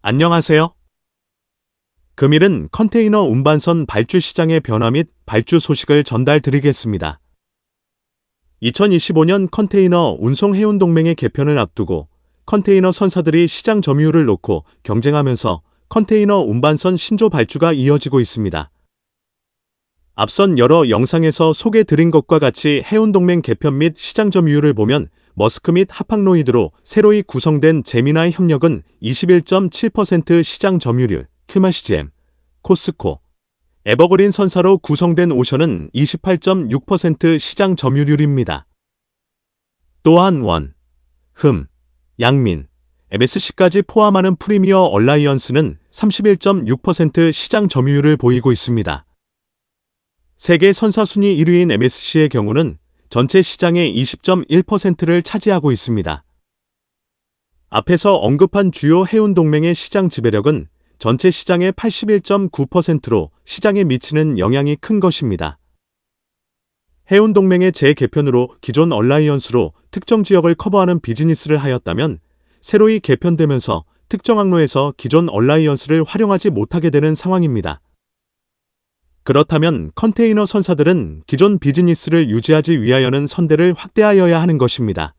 안녕하세요. 금일은 컨테이너 운반선 발주 시장의 변화 및 발주 소식을 전달드리겠습니다. 2025년 컨테이너 운송 해운 동맹의 개편을 앞두고 컨테이너 선사들이 시장 점유율을 놓고 경쟁하면서 컨테이너 운반선 신조 발주가 이어지고 있습니다. 앞선 여러 영상에서 소개드린 것과 같이 해운 동맹 개편 및 시장 점유율을 보면 머스크 및 하팍로이드로 새로이 구성된 제미나이 협력은 21.7% 시장 점유율, 큐마시지엠, 코스코, 에버그린 선사로 구성된 오션은 28.6% 시장 점유율입니다. 또한 원, 흠, 양민, MSC까지 포함하는 프리미어 얼라이언스는 31.6% 시장 점유율을 보이고 있습니다. 세계 선사 순위 1위인 MSC의 경우는 전체 시장의 20.1%를 차지하고 있습니다. 앞에서 언급한 주요 해운 동맹의 시장 지배력은 전체 시장의 81.9%로 시장에 미치는 영향이 큰 것입니다. 해운 동맹의 재개편으로 기존 얼라이언스로 특정 지역을 커버하는 비즈니스를 하였다면 새로이 개편되면서 특정 항로에서 기존 얼라이언스를 활용하지 못하게 되는 상황입니다. 그렇다면 컨테이너 선사들은 기존 비즈니스를 유지하기 위하여는 선대를 확대하여야 하는 것입니다.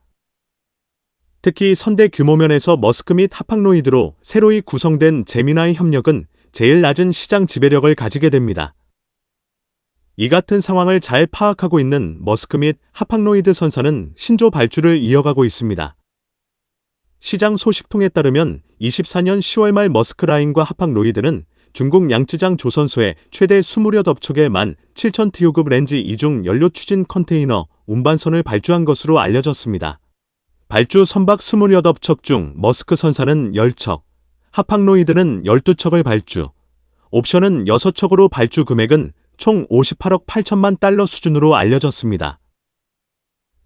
특히 선대 규모 면에서 머스크 및 하팍로이드로 새로이 구성된 제미나이 협력은 제일 낮은 시장 지배력을 가지게 됩니다. 이 같은 상황을 잘 파악하고 있는 머스크 및 하팍로이드 선사는 신조 발주를 이어가고 있습니다. 시장 소식통에 따르면 24년 10월 말 머스크 라인과 하팍로이드는 중국 양쯔장 조선소에 최대 20여 척의 17,000TU급 렌지 이중 연료 추진 컨테이너 운반선을 발주한 것으로 알려졌습니다. 발주 선박 20여 척 중 머스크 선사는 10척, 하팍로이드는 12척을 발주, 옵션은 6척으로 발주 금액은 총 58억 8천만 달러 수준으로 알려졌습니다.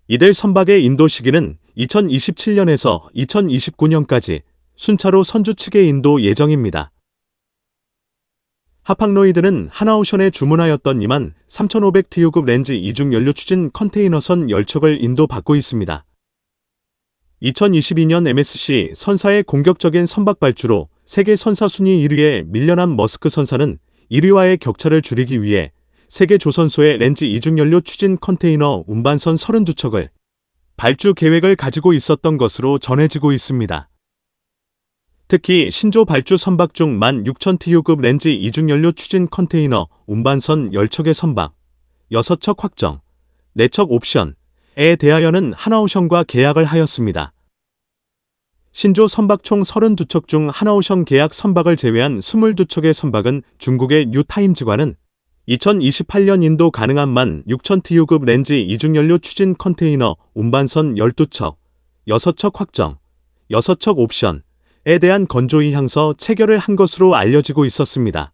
이들 선박의 인도 시기는 2027년에서 2029년까지 순차로 선주 측의 인도 예정입니다. 하팍로이드는 하나오션에 주문하였던 23,500TU급 렌지 이중 연료 추진 컨테이너선 10척을 인도받고 있습니다. 2022년 MSC 선사의 공격적인 선박 발주로 세계 선사 순위 1위에 밀려난 머스크 선사는 1위와의 격차를 줄이기 위해 세계 조선소의 렌지 이중 연료 추진 컨테이너 운반선 32척을 발주 계획을 가지고 있었던 것으로 전해지고 있습니다. 특히 신조 발주 선박 중 16,000TU급 렌지 이중 연료 추진 컨테이너 운반선 10척의 선박, 6척 확정, 4척 옵션에 대하여는 하나오션과 계약을 하였습니다. 신조 선박 총 32척 중 하나오션 계약 선박을 제외한 22척의 선박은 중국의 뉴타임즈과는 2028년 인도 가능한 16,000TU급 렌지 이중 연료 추진 컨테이너 운반선 12척, 6척 확정, 6척 옵션에 대한 건조의 향서 체결을 한 것으로 알려지고 있었습니다.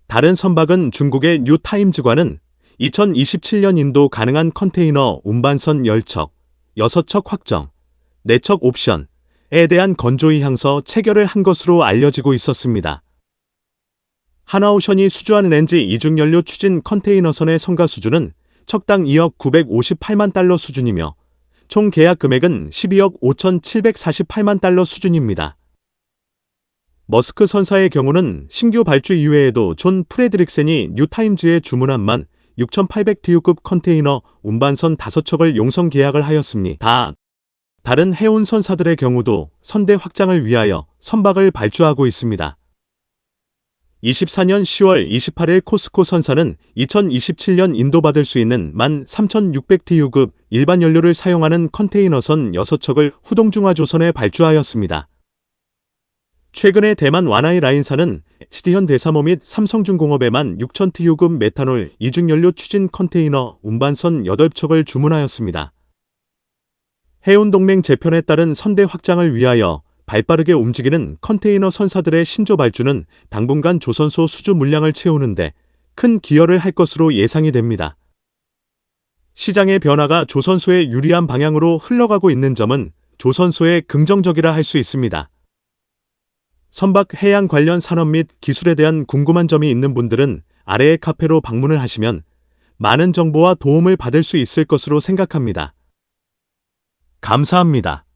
다른 선박은 중국의 뉴타임즈과는 2027년 인도 가능한 컨테이너 운반선 10척, 6척 확정, 4척 옵션에 대한 건조의 향서 체결을 한 것으로 알려지고 있었습니다. 하나오션이 수주한 렌지 이중 연료 추진 컨테이너선의 성가 수준은 척당 2억 958만 달러 수준이며 총 계약 금액은 12억 5,748만 달러 수준입니다. 머스크 선사의 경우는 신규 발주 이외에도 존 프레드릭센이 뉴타임즈에 주문한 16,800TU급 컨테이너 운반선 5척을 용선 계약을 하였습니다. 다른 해운 선사들의 경우도 선대 확장을 위하여 선박을 발주하고 있습니다. 24년 10월 28일 코스코 선사는 2027년 인도받을 수 있는 13,600TU급 일반 연료를 사용하는 컨테이너선 6척을 후동중화조선에 발주하였습니다. 최근에 대만 와나이 라인사는 HD현대사모 및 삼성중공업에 16,000TU급 메탄올 이중연료 추진 컨테이너 운반선 8척을 주문하였습니다. 해운동맹 재편에 따른 선대 확장을 위하여 발빠르게 움직이는 컨테이너 선사들의 신조 발주는 당분간 조선소 수주 물량을 채우는데 큰 기여를 할 것으로 예상이 됩니다. 시장의 변화가 조선소에 유리한 방향으로 흘러가고 있는 점은 조선소에 긍정적이라 할 수 있습니다. 선박 해양 관련 산업 및 기술에 대한 궁금한 점이 있는 분들은 아래의 카페로 방문을 하시면 많은 정보와 도움을 받을 수 있을 것으로 생각합니다. 감사합니다.